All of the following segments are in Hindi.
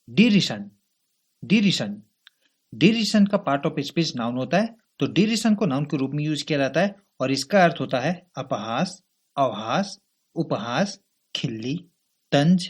डिरिशन। डिरिशन डिरिशन का पार्ट ऑफ स्पीच नाउन होता है, तो डिरिशन को नाउन के रूप में यूज किया जाता है और इसका अर्थ होता है अपहास, अवहास, उपहास, खिल्ली, तंज,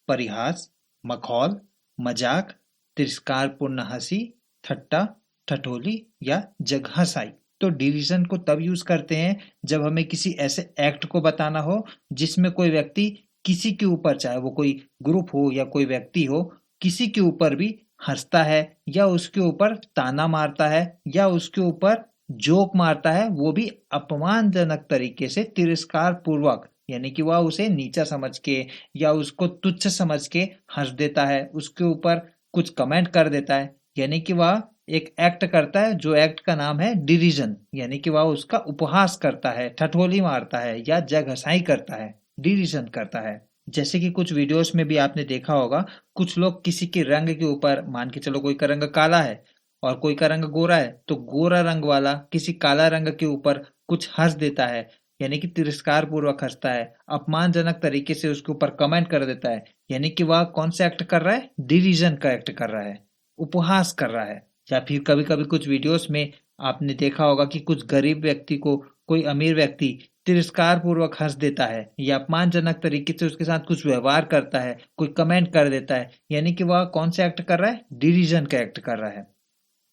परिहास, मखौल, मजाक, तिरस्कारपूर्ण हंसी, ठट्टा, ठठोली या जगहंसाई। तो डिरिशन को तब यूज करते हैं जब हमें किसी ऐसे एक्ट को बताना हो जिसमें कोई व्यक्ति किसी के ऊपर, चाहे वो कोई ग्रुप हो या कोई व्यक्ति हो, किसी के ऊपर भी हंसता है या उसके ऊपर ताना मारता है या उसके ऊपर जोक मारता है, वो भी अपमानजनक तरीके से, तिरस्कार पूर्वक, यानी कि वह उसे नीचा समझ के या उसको तुच्छ समझ के हंस देता है, उसके ऊपर कुछ कमेंट कर देता है, यानी कि वह एक एक्ट करता है जो एक्ट का नाम है डिरिजन, यानी कि वह उसका उपहास करता है, ठठोली मारता है या जगहसाई करता है, डिरिजन करता है। जैसे कि कुछ वीडियोस में भी आपने देखा होगा, कुछ लोग किसी के रंग के ऊपर, मान के चलो कोई का रंग काला है और कोई का रंग गोरा है, तो गोरा रंग वाला किसी काला रंग के ऊपर कुछ हंस देता है, यानी कि तिरस्कार पूर्वक हंसता है, अपमानजनक तरीके से उसके ऊपर कमेंट कर देता है, यानी कि वह कौन सा एक्ट कर रहा है? डिरिजन का एक्ट कर रहा है, उपहास कर रहा है। या फिर कभी कभी कुछ वीडियोस में आपने देखा होगा कि कुछ गरीब व्यक्ति को कोई अमीर व्यक्ति तिरस्कार पूर्वक हंस देता है या अपमानजनक तरीके से उसके साथ कुछ व्यवहार करता है, कोई कमेंट कर देता है, यानी कि वह कौन सा एक्ट कर रहा है? डिरिजन का एक्ट कर रहा है।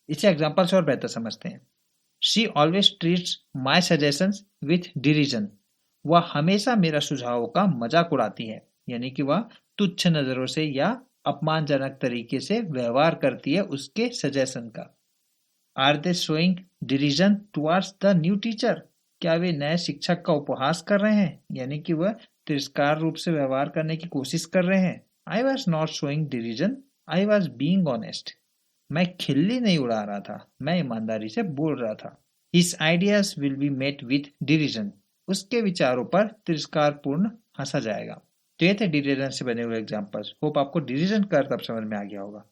इसे एग्जांपल से और बेहतर समझते हैं। She always treats my suggestions with derision. वह हमेशा मेरा सुझावों का मजाक उड़ाती है, यानी कि वह तुच्छ नजरों से या अपमानजनक तरीके से व्यवहार करती है उसके सजेशन का। Are they showing derision towards the new teacher? क्या वे नए शिक्षक का उपहास कर रहे हैं, यानी कि वह तिरस्कार रूप से व्यवहार करने की कोशिश कर रहे हैं? I was not showing derision, I was being honest. मैं खिल्ली नहीं उड़ा रहा था, मैं ईमानदारी से बोल रहा था। His ideas will be met with derision. उसके विचारों पर तिरस्कारपूर्ण हंसा जाएगा। तो ये थे डिरिजन से बने हुए एग्जाम्पल्स। होप आपको डिरिजन का अर्थ अब समझ में आ गया होगा।